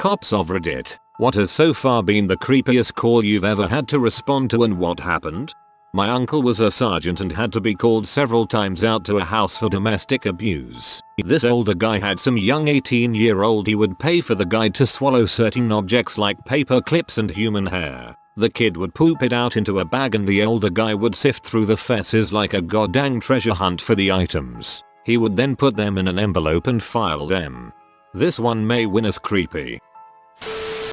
Cops of Reddit, what has so far been the creepiest call you've ever had to respond to and what happened? My uncle was a sergeant and had to be called several times out to a house for domestic abuse. This older guy had some young 18-year-old he would pay for the guy to swallow certain objects like paper clips and human hair. The kid would poop it out into a bag and the older guy would sift through the fesses like a goddamn treasure hunt for the items. He would then put them in an envelope and file them. This one may win as creepy.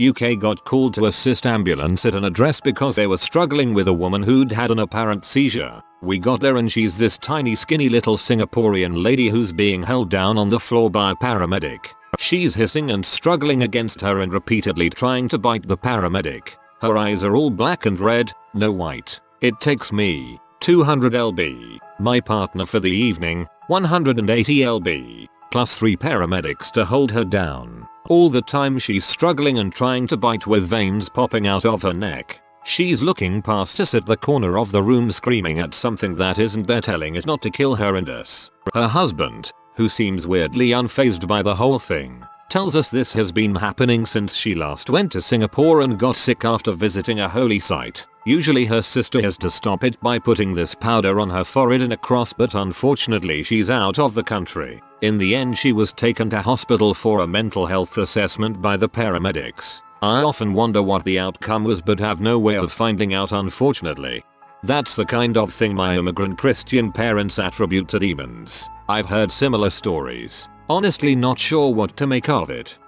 UK got called to assist ambulance at an address because they were struggling with a woman who'd had an apparent seizure. We got there and she's this tiny skinny little Singaporean lady who's being held down on the floor by a paramedic. She's hissing and struggling against her and repeatedly trying to bite the paramedic. Her eyes are all black and red, no white. It takes me 200 lb, my partner for the evening, 180 lb, plus 3 paramedics to hold her down. All the time she's struggling and trying to bite with veins popping out of her neck. She's looking past us at the corner of the room screaming at something that isn't there, telling it not to kill her and us. Her husband, who seems weirdly unfazed by the whole thing, tells us this has been happening since she last went to Singapore and got sick after visiting a holy site. Usually her sister has to stop it by putting this powder on her forehead in a cross, but unfortunately she's out of the country. In the end she was taken to hospital for a mental health assessment by the paramedics. I often wonder what the outcome was but have no way of finding out, unfortunately. That's the kind of thing my immigrant Christian parents attribute to demons. I've heard similar stories. Honestly not sure what to make of it.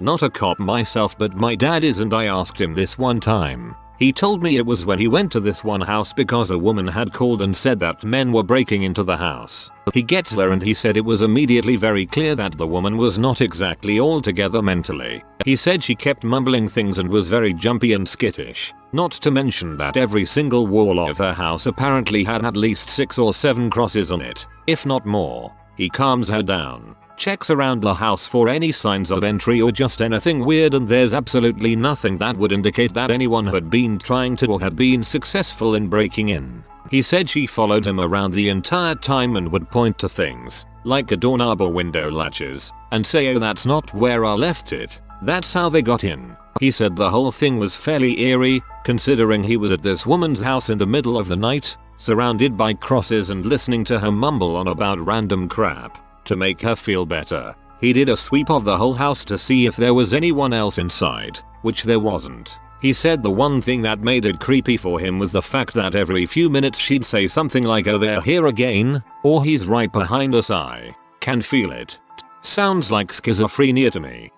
Not a cop myself, but my dad is, and I asked him this one time. He told me it was when he went to this one house because a woman had called and said that men were breaking into the house. He gets there and he said it was immediately very clear that the woman was not exactly all together mentally. He said she kept mumbling things and was very jumpy and skittish. Not to mention that every single wall of her house apparently had at least 6 or 7 crosses on it, if not more. He calms her down, checks around the house for any signs of entry or just anything weird, and there's absolutely nothing that would indicate that anyone had been trying to or had been successful in breaking in. He said she followed him around the entire time and would point to things, like a doorknob or window latches, and say, "Oh, that's not where I left it. That's how they got in." He said the whole thing was fairly eerie, considering he was at this woman's house in the middle of the night, surrounded by crosses and listening to her mumble on about random crap. To make her feel better, he did a sweep of the whole house to see if there was anyone else inside, which there wasn't. He said the one thing that made it creepy for him was the fact that every few minutes she'd say something like, "Oh, they're here again," or "He's right behind us, I can feel it." Sounds like schizophrenia to me.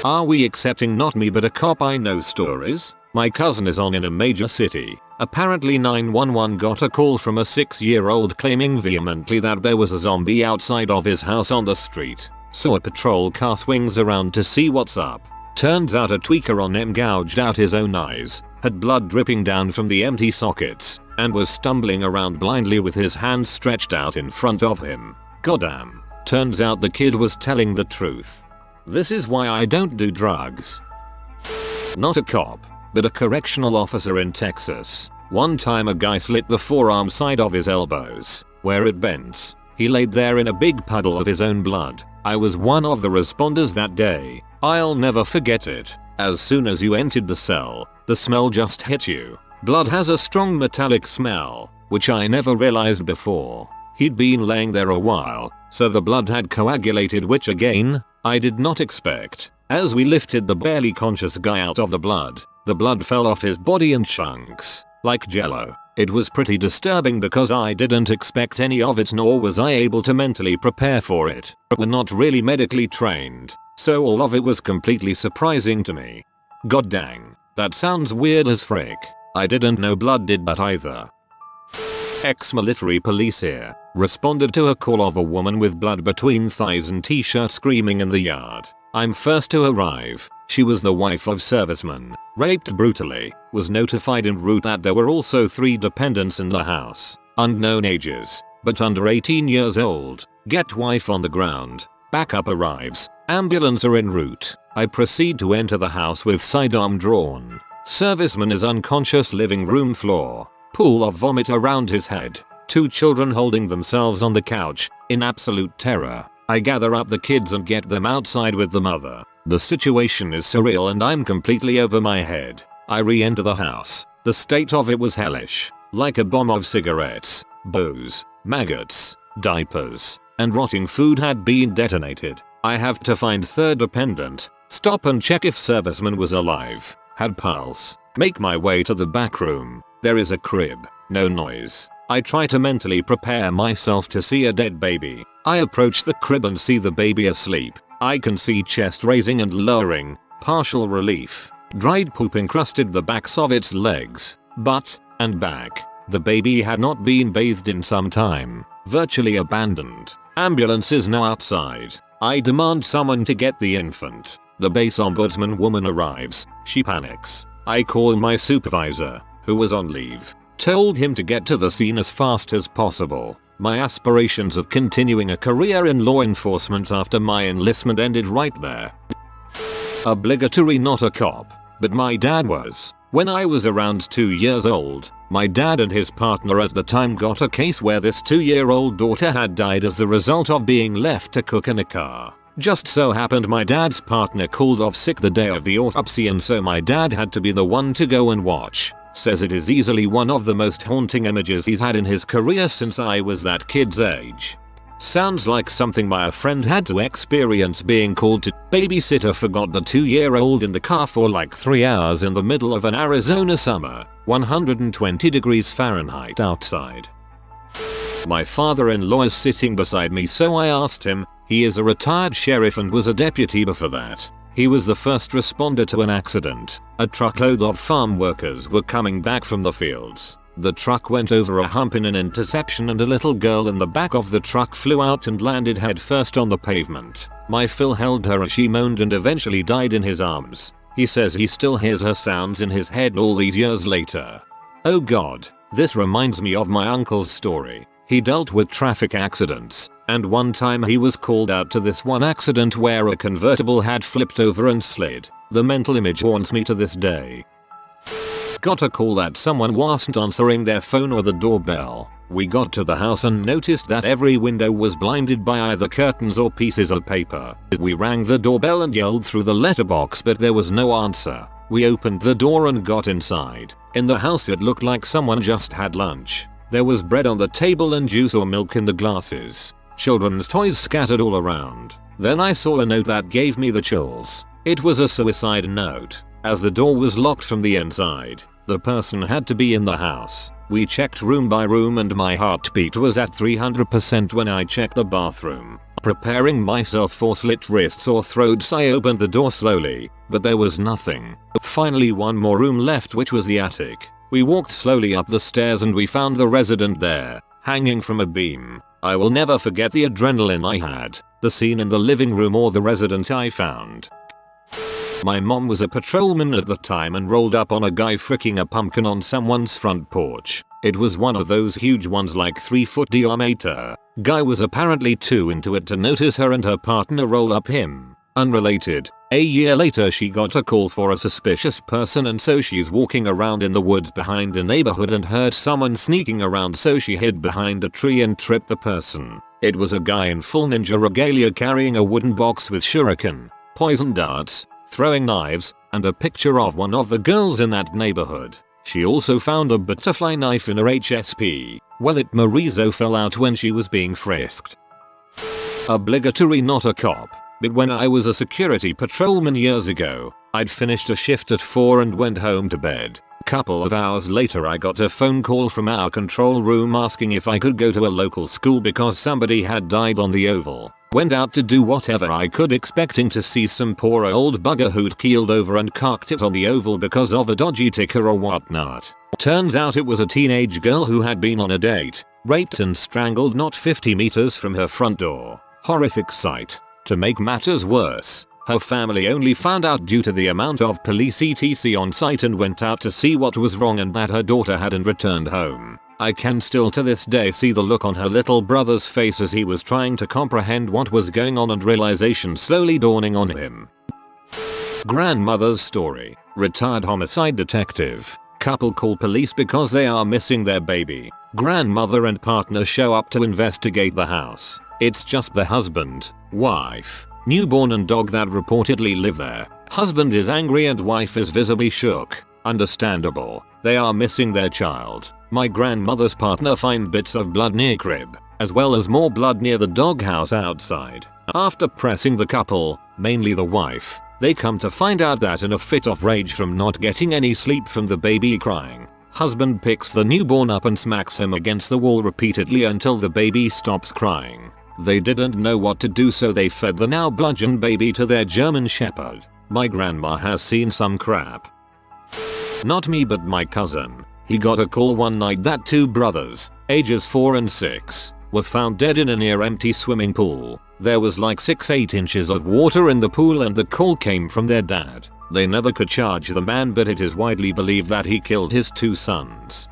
Are we accepting not me but a cop I know stories? My cousin is on in a major city. Apparently 911 got a call from a 6-year-old claiming vehemently that there was a zombie outside of his house on the street. So a patrol car swings around to see what's up. Turns out a tweaker on him gouged out his own eyes, had blood dripping down from the empty sockets, and was stumbling around blindly with his hands stretched out in front of him. Goddamn. Turns out the kid was telling the truth. This is why I don't do drugs. Not a cop, but a correctional officer in Texas. One time a guy slit the forearm side of his elbows, where it bends. He laid there in a big puddle of his own blood. I was one of the responders that day. I'll never forget it. As soon as you entered the cell, the smell just hit you. Blood has a strong metallic smell, which I never realized before. He'd been laying there a while, so the blood had coagulated, which again, I did not expect. As we lifted the barely conscious guy out of the blood fell off his body in chunks, like jello. It was pretty disturbing because I didn't expect any of it, nor was I able to mentally prepare for it. We're not really medically trained, so all of it was completely surprising to me. God dang, that sounds weird as frick. I didn't know blood did that either. Ex-military police here responded to a call of a woman with blood between thighs and t-shirt screaming in the yard. I'm first to arrive. She was the wife of serviceman, raped brutally, was notified en route that there were also 3 dependents in the house, unknown ages, but under 18 years old. Get wife on the ground. Backup arrives. Ambulance are en route. I proceed to enter the house with sidearm drawn. Serviceman is unconscious, living room floor. Pool of vomit around his head. 2 children holding themselves on the couch, in absolute terror. I gather up the kids and get them outside with the mother. The situation is surreal and I'm completely over my head. I re-enter the house. The state of it was hellish. Like a bomb of cigarettes, booze, maggots, diapers, and rotting food had been detonated. I have to find third dependent, stop and check if serviceman was alive, had pulse, make my way to the back room. There is a crib, no noise. I try to mentally prepare myself to see a dead baby. I approach the crib and see the baby asleep. I can see chest raising and lowering, partial relief. Dried poop encrusted the backs of its legs, butt, and back. The baby had not been bathed in some time, virtually abandoned. Ambulance is now outside. I demand someone to get the infant. The base ombudsman woman arrives. She panics. I call my supervisor, who was on leave. Told him to get to the scene as fast as possible. My aspirations of continuing a career in law enforcement after my enlistment ended right there. Obligatory not a cop, but my dad was. When I was around 2 years old, my dad and his partner at the time got a case where this 2-year-old daughter had died as the result of being left to cook in a car. Just so happened my dad's partner called off sick the day of the autopsy and so my dad had to be the one to go and watch. Says it is easily one of the most haunting images he's had in his career since I was that kid's age. Sounds like something my friend had to experience being called to. Babysitter forgot the 2-year-old in the car for like 3 hours in the middle of an Arizona summer, 120 degrees Fahrenheit outside. My father-in-law is sitting beside me so I asked him. He is a retired sheriff and was a deputy before that. He was the first responder to an accident. A truckload of farm workers were coming back from the fields. The truck went over a hump in an intersection and a little girl in the back of the truck flew out and landed headfirst on the pavement. My Phil held her as she moaned and eventually died in his arms. He says he still hears her sounds in his head all these years later. Oh god, this reminds me of my uncle's story. He dealt with traffic accidents, and one time he was called out to this one accident where a convertible had flipped over and slid. The mental image haunts me to this day. Got a call that someone wasn't answering their phone or the doorbell. We got to the house and noticed that every window was blinded by either curtains or pieces of paper. We rang the doorbell and yelled through the letterbox but there was no answer. We opened the door and got inside. In the house it looked like someone just had lunch. There was bread on the table and juice or milk in the glasses. Children's toys scattered all around. Then I saw a note that gave me the chills. It was a suicide note. As the door was locked from the inside, the person had to be in the house. We checked room by room and my heartbeat was at 300% when I checked the bathroom. Preparing myself for slit wrists or throats, I opened the door slowly, but there was nothing. Finally one more room left, which was the attic. We walked slowly up the stairs and we found the resident there, hanging from a beam. I will never forget the adrenaline I had, the scene in the living room or the resident I found. My mom was a patrolman at the time and rolled up on a guy fricking a pumpkin on someone's front porch. It was one of those huge ones like 3 foot diameter. Guy was apparently too into it to notice her and her partner roll up him. Unrelated. A year later she got a call for a suspicious person and so she's walking around in the woods behind a neighborhood and heard someone sneaking around so she hid behind a tree and tripped the person. It was a guy in full ninja regalia carrying a wooden box with shuriken, poison darts, throwing knives, and a picture of one of the girls in that neighborhood. She also found a butterfly knife in her HSP. Well, it Marizo fell out when she was being frisked. Obligatory not a cop. But when I was a security patrolman years ago, I'd finished a shift at 4 and went home to bed. Couple of hours later I got a phone call from our control room asking if I could go to a local school because somebody had died on the oval. Went out to do whatever I could expecting to see some poor old bugger who'd keeled over and cocked it on the oval because of a dodgy ticker or whatnot. Turns out it was a teenage girl who had been on a date, raped and strangled not 50 meters from her front door. Horrific sight. To make matters worse, her family only found out due to the amount of police etc on site and went out to see what was wrong and that her daughter hadn't returned home. I can still to this day see the look on her little brother's face as he was trying to comprehend what was going on and realization slowly dawning on him. Grandmother's story. Retired homicide detective. Couple call police because they are missing their baby. Grandmother and partner show up to investigate the house. It's just the husband, wife, Newborn and dog that reportedly live there. Husband is angry and wife is visibly shook. Understandable. They are missing their child. My grandmother's partner find bits of blood near crib, as well as more blood near the doghouse outside. After pressing the couple, mainly the wife, they come to find out that in a fit of rage from not getting any sleep from the baby crying, husband picks the newborn up and smacks him against the wall repeatedly until the baby stops crying. They didn't know what to do, so they fed the now bludgeoned baby to their German Shepherd. My grandma has seen some crap. Not me, but my cousin. He got a call one night that two brothers, ages 4 and 6, were found dead in a near empty swimming pool. There was like 6-8 inches of water in the pool and the call came from their dad. They never could charge the man, but it is widely believed that he killed his 2 sons.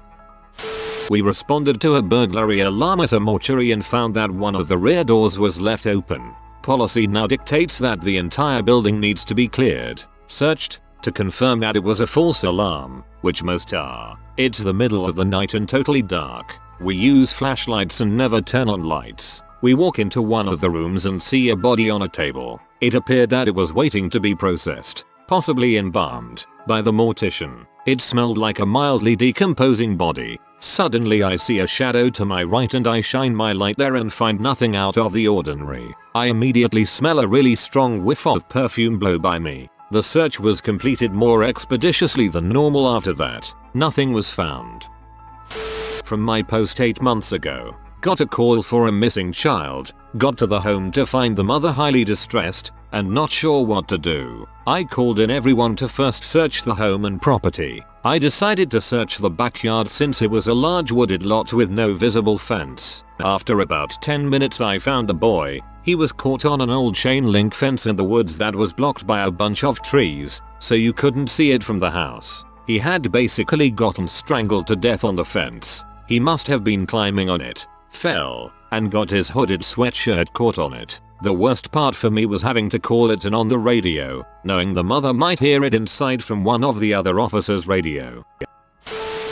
We responded to a burglary alarm at a mortuary and found that one of the rear doors was left open. Policy now dictates that the entire building needs to be cleared, searched, to confirm that it was a false alarm, which most are. It's the middle of the night and totally dark. We use flashlights and never turn on lights. We walk into one of the rooms and see a body on a table. It appeared that it was waiting to be processed, possibly embalmed, by the mortician. It smelled like a mildly decomposing body. Suddenly I see a shadow to my right and I shine my light there and find nothing out of the ordinary. I immediately smell a really strong whiff of perfume blow by me. The search was completed more expeditiously than normal after that. Nothing was found. From my post 8 months ago. Got a call for a missing child. Got to the home to find the mother highly distressed and not sure what to do. I called in everyone to first search the home and property. I decided to search the backyard since it was a large wooded lot with no visible fence. After about 10 minutes I found a boy. He was caught on an old chain link fence in the woods that was blocked by a bunch of trees, so you couldn't see it from the house. He had basically gotten strangled to death on the fence. He must have been climbing on it, fell, and got his hooded sweatshirt caught on it. The worst part for me was having to call it in on the radio, knowing the mother might hear it inside from one of the other officers' radio.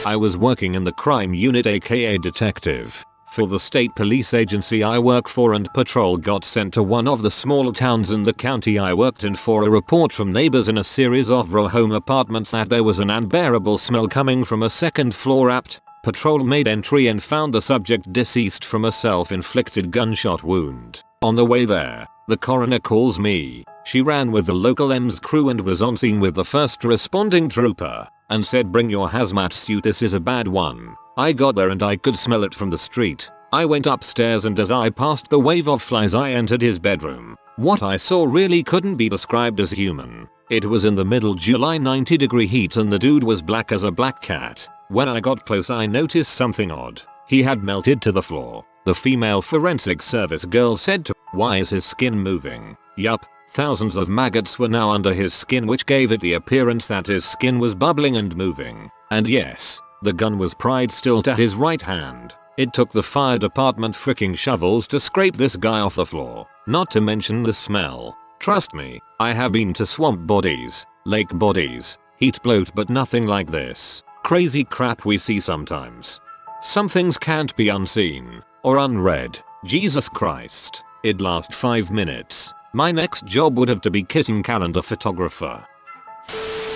I was working in the crime unit, aka detective, for the state police agency I work for, and patrol got sent to one of the small towns in the county I worked in for a report from neighbors in a series of row home apartments that there was an unbearable smell coming from a second floor apt. Patrol made entry and found the subject deceased from a self-inflicted gunshot wound. On the way there, the coroner calls me. She ran with the local EMS crew and was on scene with the first responding trooper and said, "Bring your hazmat suit, this is a bad one." I got there and I could smell it from the street. I went upstairs and as I passed the wave of flies I entered his bedroom. What I saw really couldn't be described as human. It was in the middle July 90-degree heat and the dude was black as a black cat. When I got close I noticed something odd. He had melted to the floor. The female forensic service girl said to, "Why is his skin moving?" Yup, thousands of maggots were now under his skin, which gave it the appearance that his skin was bubbling and moving. And yes, the gun was pried still to his right hand. It took the fire department freaking shovels to scrape this guy off the floor. Not to mention the smell. Trust me, I have been to swamp bodies, lake bodies, heat bloat, but nothing like this. Crazy crap we see sometimes. Some things can't be unseen or unread. Jesus Christ. It'd last 5 minutes. My next job would have to be kitten calendar photographer.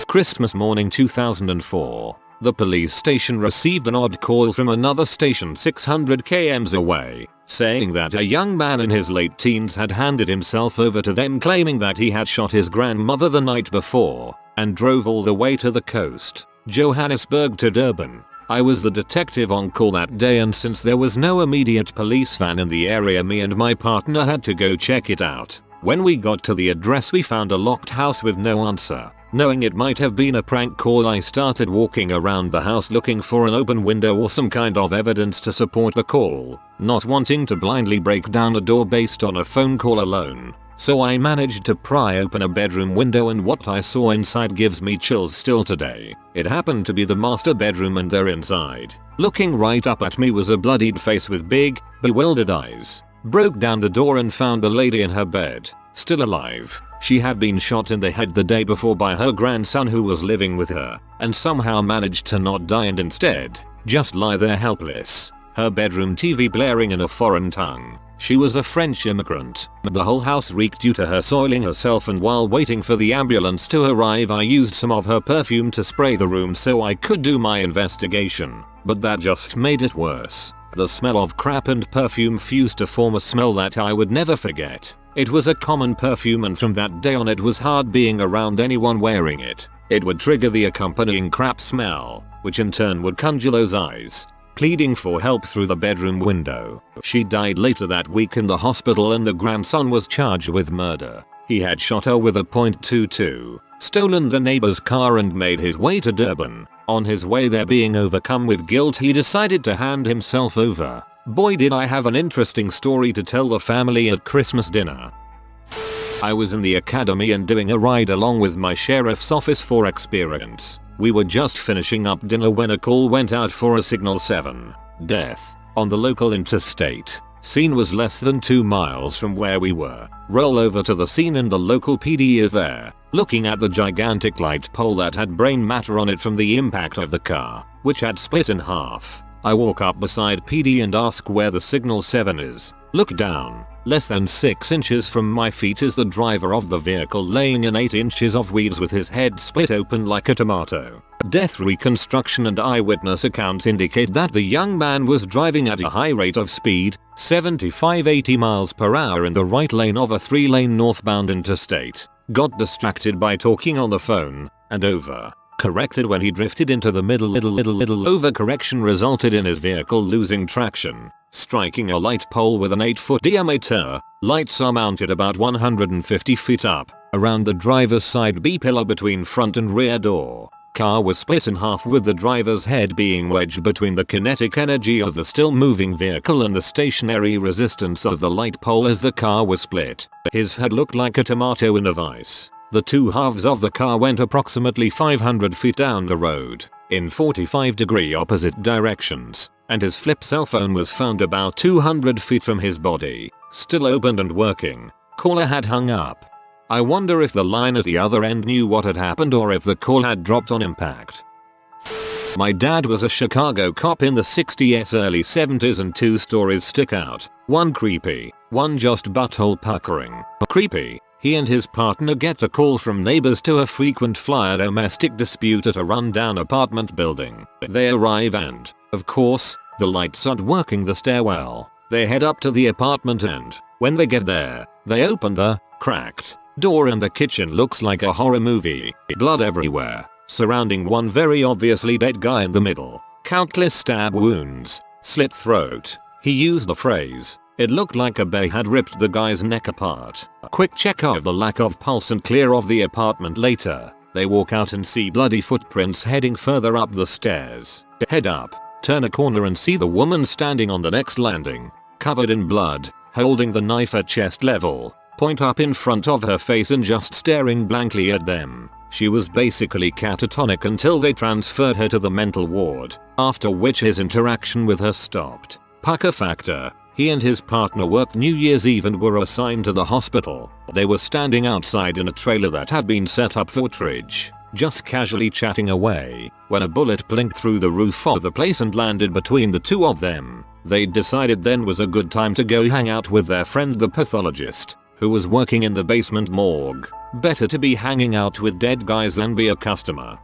Christmas morning 2004. The police station received an odd call from another station 600 km away, saying that a young man in his late teens had handed himself over to them, claiming that he had shot his grandmother the night before and drove all the way to the coast, Johannesburg to Durban. I was the detective on call that day, and since there was no immediate police van in the area, me and my partner had to go check it out. When we got to the address we found a locked house with no answer. Knowing it might have been a prank call, I started walking around the house looking for an open window or some kind of evidence to support the call, not wanting to blindly break down a door based on a phone call alone. So I managed to pry open a bedroom window, and what I saw inside gives me chills still today. It happened to be the master bedroom, and there inside, looking right up at me, was a bloodied face with big, bewildered eyes. Broke down the door and found a lady in her bed, still alive. She had been shot in the head the day before by her grandson who was living with her, and somehow managed to not die and instead just lie there helpless. Her bedroom TV blaring in a foreign tongue. She was a French immigrant. The whole house reeked due to her soiling herself, and while waiting for the ambulance to arrive I used some of her perfume to spray the room so I could do my investigation. But that just made it worse. The smell of crap and perfume fused to form a smell that I would never forget. It was a common perfume, and from that day on it was hard being around anyone wearing it. It would trigger the accompanying crap smell, which in turn would conjure those eyes pleading for help through the bedroom window. She died later that week in the hospital, and the grandson was charged with murder. He had shot her with a .22, stolen the neighbor's car, and made his way to Durban. On his way there, being overcome with guilt, he decided to hand himself over. Boy, did I have an interesting story to tell the family at Christmas dinner. I was in the academy and doing a ride along with my sheriff's office for experience. We were just finishing up dinner when a call went out for a Signal 7 death on the local interstate. Scene was less than 2 miles from where we were. Roll over to the scene and the local PD is there, looking at the gigantic light pole that had brain matter on it from the impact of the car, which had split in half. I walk up beside PD and ask where the Signal 7 is. Look down. Less than 6 inches from my feet is the driver of the vehicle, laying in 8 inches of weeds with his head split open like a tomato. Death reconstruction and eyewitness accounts indicate that the young man was driving at a high rate of speed, 75-80 miles per hour in the right lane of a 3-lane northbound interstate. Got distracted by talking on the phone, and corrected when he drifted into the middle. Overcorrection resulted in his vehicle losing traction, striking a light pole with an 8-foot diameter. Lights are mounted about 150 feet up, around the driver's side B pillar between front and rear door. Car was split in half, with the driver's head being wedged between the kinetic energy of the still moving vehicle and the stationary resistance of the light pole as the car was split. His head looked like a tomato in a vice. The two halves of the car went approximately 500 feet down the road, in 45-degree opposite directions, and his flip cell phone was found about 200 feet from his body, still opened and working. Caller had hung up. I wonder if the line at the other end knew what had happened, or if the call had dropped on impact. My dad was a Chicago cop in the 60s, early 70s, and 2 stories stick out. One creepy, one just butthole puckering. Creepy. He and his partner get a call from neighbors to a frequent flyer domestic dispute at a rundown apartment building. They arrive and, of course, the lights aren't working the stairwell. They head up to the apartment, and when they get there, they open the cracked door, and the kitchen looks like a horror movie. Blood everywhere, surrounding one very obviously dead guy in the middle. Countless stab wounds, slit throat. He used the phrase, "It looked like a bear had ripped the guy's neck apart." A quick check of the lack of pulse and clear of the apartment later. They walk out and see bloody footprints heading further up the stairs. Head up, turn a corner, and see the woman standing on the next landing, covered in blood, holding the knife at chest level, point up in front of her face and just staring blankly at them. She was basically catatonic until they transferred her to the mental ward, after which his interaction with her stopped. Pucker factor. He and his partner worked New Year's Eve and were assigned to the hospital. They were standing outside in a trailer that had been set up for outreach, just casually chatting away, when a bullet blinked through the roof of the place and landed between the two of them. They decided then was a good time to go hang out with their friend the pathologist, who was working in the basement morgue. Better to be hanging out with dead guys than be a customer.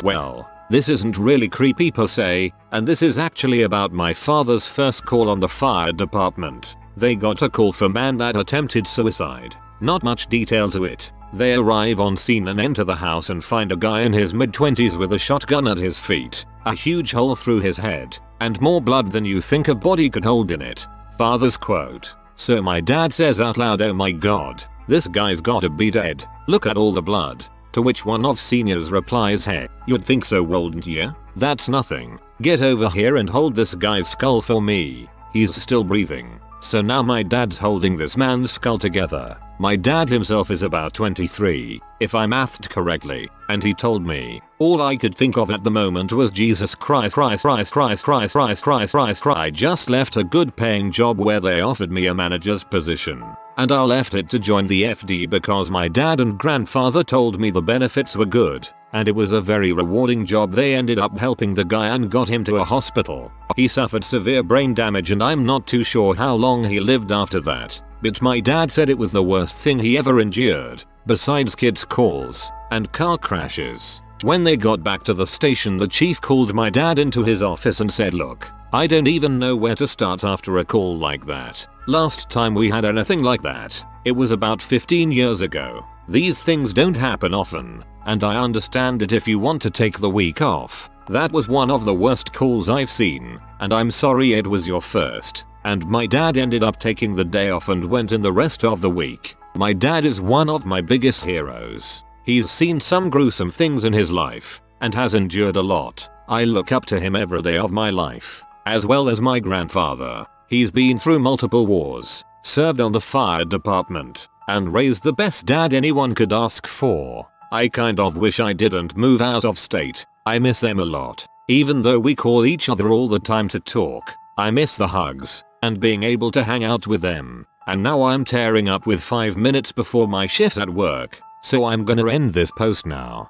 Well, this isn't really creepy per se, and this is actually about my father's first call on the fire department. They got a call from a man that attempted suicide. Not much detail to it. They arrive on scene and enter the house and find a guy in his mid-20s with a shotgun at his feet, a huge hole through his head, and more blood than you think a body could hold in it. Father's quote. So my dad says out loud, "Oh my god, this guy's gotta be dead. Look at all the blood." To which one of seniors replies, "Hey, you'd think so, wouldn't ya? That's nothing. Get over here and hold this guy's skull for me. He's still breathing." So now my dad's holding this man's skull together. My dad himself is about 23, if I mathed correctly, and he told me, "All I could think of at the moment was Jesus Christ, Christ, Christ, Christ, Christ, Christ, Christ, Christ, Christ. I just left a good paying job where they offered me a manager's position. and I left it to join the FD because my dad and grandfather told me the benefits were good, and it was a very rewarding job. They ended up helping the guy and got him to a hospital. He suffered severe brain damage and I'm not too sure how long he lived after that, but my dad said it was the worst thing he ever endured, besides kids' calls and car crashes. When they got back to the station, the chief called my dad into his office and said, "Look, I don't even know where to start after a call like that. Last time we had anything like that, it was about 15 years ago. These things don't happen often, and I understand it if you want to take the week off. That was one of the worst calls I've seen, and I'm sorry it was your first." And my dad ended up taking the day off and went in the rest of the week. My dad is one of my biggest heroes. He's seen some gruesome things in his life, and has endured a lot. I look up to him every day of my life, as well as my grandfather. He's been through multiple wars, served on the fire department, and raised the best dad anyone could ask for. I kind of wish I didn't move out of state. I miss them a lot. Even though we call each other all the time to talk, I miss the hugs and being able to hang out with them. And now I'm tearing up with 5 minutes before my shift at work, so I'm gonna end this post now.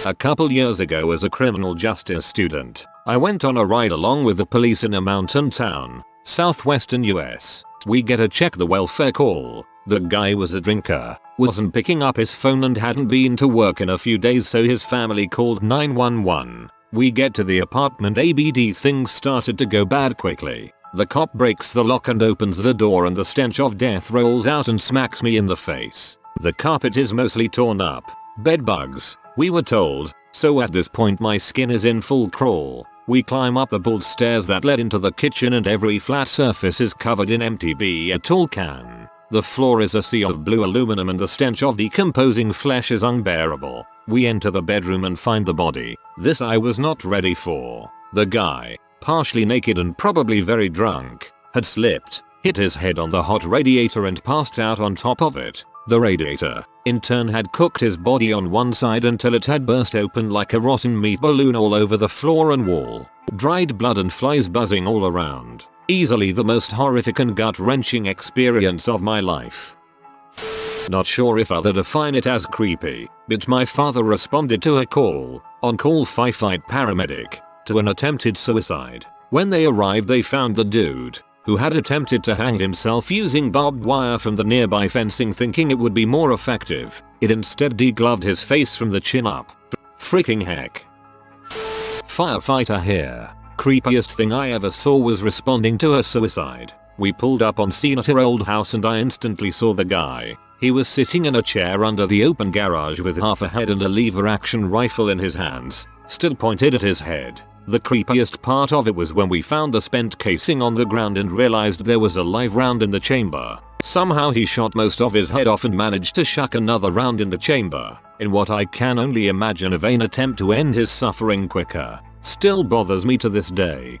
A couple years ago, as a criminal justice student, I went on a ride along with the police in a mountain town, southwestern US. We get a check the welfare call. The guy was a drinker, wasn't picking up his phone and hadn't been to work in a few days, so his family called 911. We get to the apartment, ABD, things started to go bad quickly. The cop breaks the lock and opens the door, and the stench of death rolls out and smacks me in the face. The carpet is mostly torn up. Bed bugs, we were told, so at this point my skin is in full crawl. We climb up the board stairs that led into the kitchen, and every flat surface is covered in empty Be a tall can. The floor is a sea of blue aluminum and the stench of decomposing flesh is unbearable. We enter the bedroom and find the body. This I was not ready for. The guy, partially naked and probably very drunk, had slipped, hit his head on the hot radiator and passed out on top of it. The radiator, in turn, had cooked his body on one side until it had burst open like a rotten meat balloon all over the floor and wall. Dried blood and flies buzzing all around. Easily the most horrific and gut-wrenching experience of my life. Not sure if I'd define it as creepy, but my father responded to a call, on-call firefight paramedic, to an attempted suicide. When they arrived, they found the dude, who had attempted to hang himself using barbed wire from the nearby fencing, thinking it would be more effective. It instead degloved his face from the chin up. Freaking heck. Firefighter here. Creepiest thing I ever saw was responding to a suicide. We pulled up on scene at her old house and I instantly saw the guy. He was sitting in a chair under the open garage with half a head and a lever action rifle in his hands, still pointed at his head. The creepiest part of it was when we found the spent casing on the ground and realized there was a live round in the chamber. Somehow he shot most of his head off and managed to shuck another round in the chamber, in what I can only imagine a vain attempt to end his suffering quicker. Still bothers me to this day.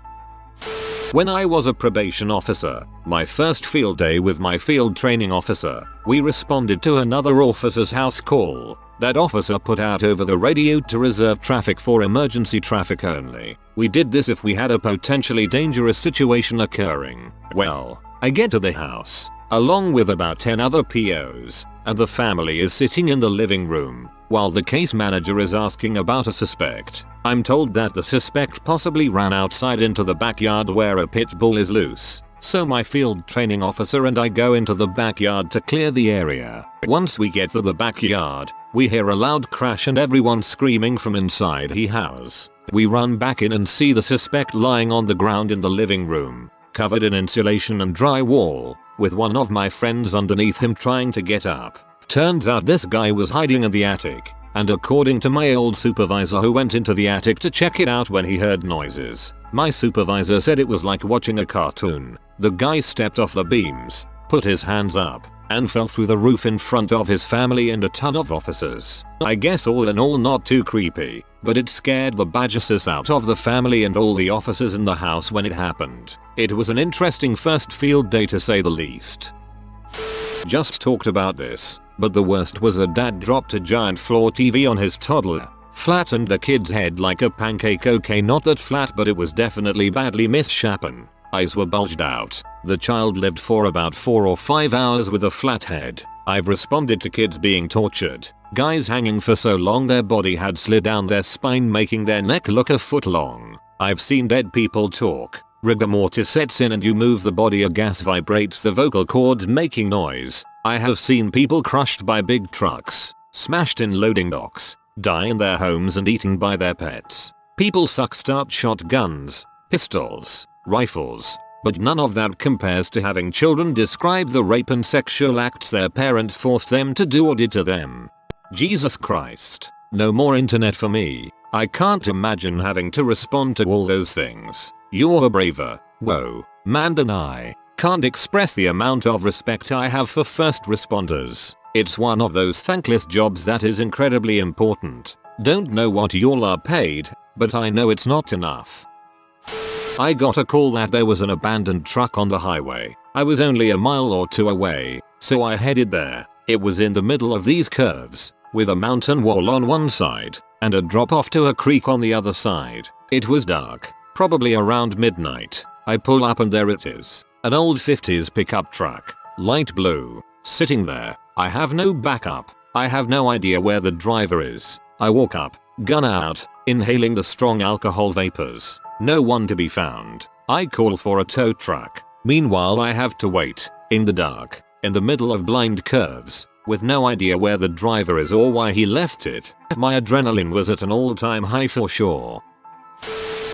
When I was a probation officer, my first field day with my field training officer, we responded to another officer's house call. That officer put out over the radio to reserve traffic for emergency traffic only. We did this if we had a potentially dangerous situation occurring. Well, I get to the house, along with about 10 other POs, and the family is sitting in the living room, while the case manager is asking about a suspect. I'm told that the suspect possibly ran outside into the backyard where a pit bull is loose. So my field training officer and I go into the backyard to clear the area. Once we get to the backyard, we hear a loud crash and everyone screaming from inside the house. We run back in and see the suspect lying on the ground in the living room, covered in insulation and drywall, with one of my friends underneath him trying to get up. Turns out this guy was hiding in the attic, and according to my old supervisor who went into the attic to check it out when he heard noises, my supervisor said it was like watching a cartoon. The guy stepped off the beams, put his hands up, and fell through the roof in front of his family and a ton of officers. I guess all in all not too creepy, but it scared the badgesses out of the family and all the officers in the house when it happened. It was an interesting first field day to say the least. Just talked about this, but the worst was a dad dropped a giant floor TV on his toddler, flattened the kid's head like a pancake. Okay, not that flat, but it was definitely badly misshapen. Eyes were bulged out, The child lived for about 4 or 5 hours with a flat head. I've responded to kids being tortured, guys hanging for so long their body had slid down their spine making their neck look a foot long. I've seen dead people talk. Rigor mortis sets in and you move the body, a gas vibrates the vocal cords making noise. I have seen people crushed by big trucks, smashed in loading docks, die in their homes and eaten by their pets. People start shotguns, pistols, rifles, but none of that compares to having children describe the rape and sexual acts their parents forced them to do or did to them. Jesus Christ. No more internet for me. I can't imagine having to respond to all those things. You're braver. Whoa. Man, than I can't express the amount of respect I have for first responders. It's one of those thankless jobs that is incredibly important. Don't know what y'all are paid, but I know it's not enough. I got a call that there was an abandoned truck on the highway. I was only a mile or 2 away, so I headed there. It was in the middle of these curves, with a mountain wall on one side, and a drop off to a creek on the other side. It was dark, probably around midnight. I pull up and there it is. An old 50s pickup truck, light blue, sitting there. I have no backup. I have no idea where the driver is. I walk up, gun out, inhaling the strong alcohol vapors. No one to be found. I call for a tow truck. Meanwhile I have to wait, in the dark, in the middle of blind curves, with no idea where the driver is or why he left it. My adrenaline was at an all-time high for sure.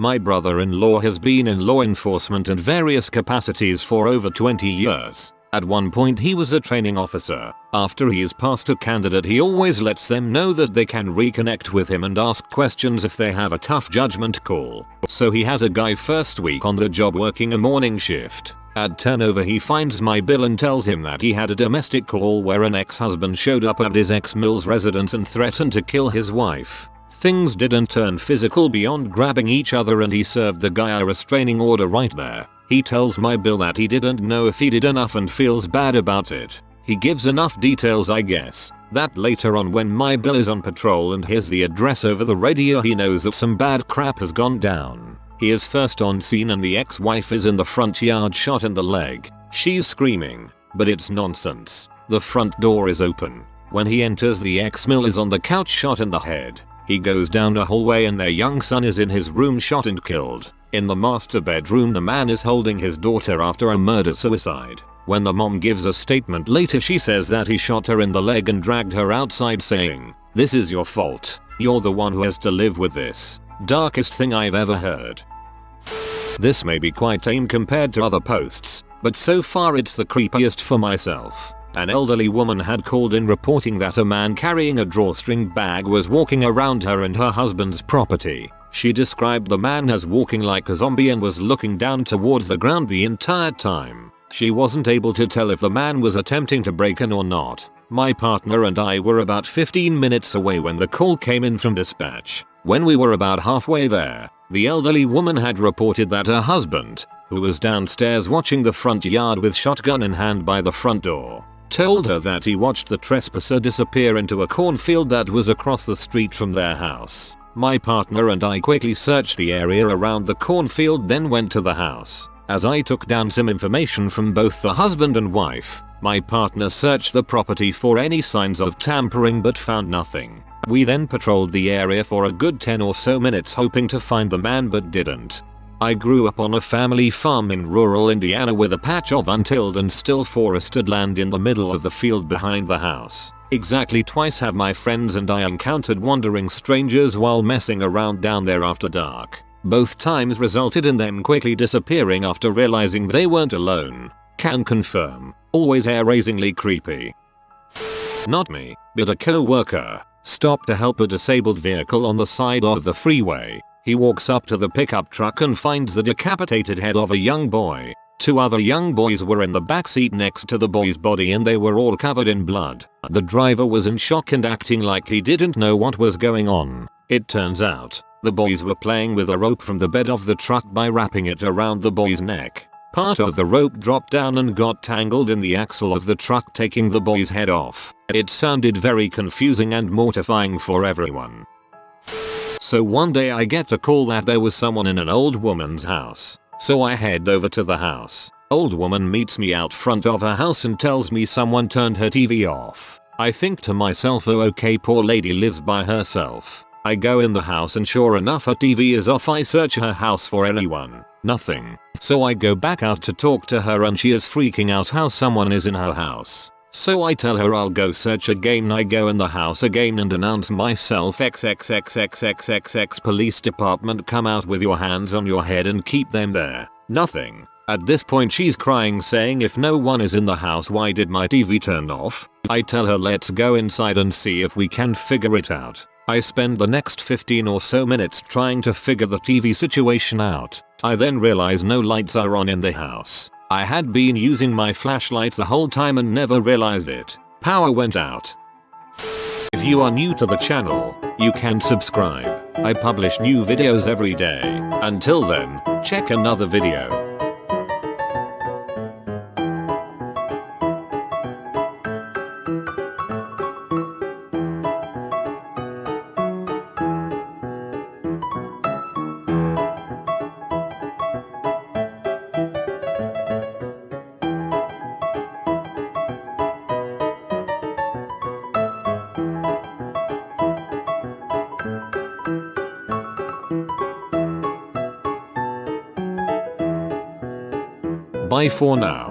My brother-in-law has been in law enforcement in various capacities for over 20 years. At one point he was a training officer. After he is past a candidate he always lets them know that they can reconnect with him and ask questions if they have a tough judgment call. So he has a guy first week on the job working a morning shift. At turnover he finds my bill and tells him that he had a domestic call where an ex-husband showed up at his ex-mill's residence and threatened to kill his wife. Things didn't turn physical beyond grabbing each other and he served the guy a restraining order right there. He tells my bill that he didn't know if he did enough and feels bad about it. He gives enough details I guess, that later on when my bill is on patrol and hears the address over the radio he knows that some bad crap has gone down. He is first on scene and the ex-wife is in the front yard shot in the leg. She's screaming, but it's nonsense. The front door is open. When he enters the ex-mill is on the couch shot in the head. He goes down a hallway and their young son is in his room shot and killed. In the master bedroom the man is holding his daughter after a murder-suicide. When the mom gives a statement later she says that he shot her in the leg and dragged her outside saying, "This is your fault. You're the one who has to live with this." Darkest thing I've ever heard. This may be quite tame compared to other posts, but so far it's the creepiest for myself. An elderly woman had called in reporting that a man carrying a drawstring bag was walking around her and her husband's property. She described the man as walking like a zombie and was looking down towards the ground the entire time. She wasn't able to tell if the man was attempting to break in or not. My partner and I were about 15 minutes away when the call came in from dispatch. When we were about halfway there, the elderly woman had reported that her husband, who was downstairs watching the front yard with shotgun in hand by the front door, told her that he watched the trespasser disappear into a cornfield that was across the street from their house. My partner and I quickly searched the area around the cornfield then went to the house. As I took down some information from both the husband and wife, my partner searched the property for any signs of tampering but found nothing. We then patrolled the area for a good 10 or so minutes hoping to find the man but didn't. I grew up on a family farm in rural Indiana with a patch of untilled and still forested land in the middle of the field behind the house. Exactly twice have my friends and I encountered wandering strangers while messing around down there after dark. Both times resulted in them quickly disappearing after realizing they weren't alone. Can confirm. Always hair-raisingly creepy. Not me, but a co-worker stopped to help a disabled vehicle on the side of the freeway. He walks up to the pickup truck and finds the decapitated head of a young boy. 2 other young boys were in the backseat next to the boy's body and they were all covered in blood. The driver was in shock and acting like he didn't know what was going on. It turns out, the boys were playing with a rope from the bed of the truck by wrapping it around the boy's neck. Part of the rope dropped down and got tangled in the axle of the truck, taking the boy's head off. It sounded very confusing and mortifying for everyone. So one day I get a call that there was someone in an old woman's house. So I head over to the house. Old woman meets me out front of her house and tells me someone turned her TV off. I think to myself, oh okay, poor lady lives by herself. I go in the house and sure enough her TV is off. I search her house for anyone. Nothing. So I go back out to talk to her and she is freaking out how someone is in her house. So I tell her I'll go search again. I go in the house again and announce myself, XXXXXXX police department, come out with your hands on your head and keep them there. Nothing. At this point she's crying saying if no one is in the house why did my TV turn off? I tell her let's go inside and see if we can figure it out. I spend the next 15 or so minutes trying to figure the TV situation out. I then realize no lights are on in the house. I had been using my flashlight the whole time and never realized it. Power went out. If you are new to the channel, you can subscribe. I publish new videos every day. Until then, check another video. Bye for now.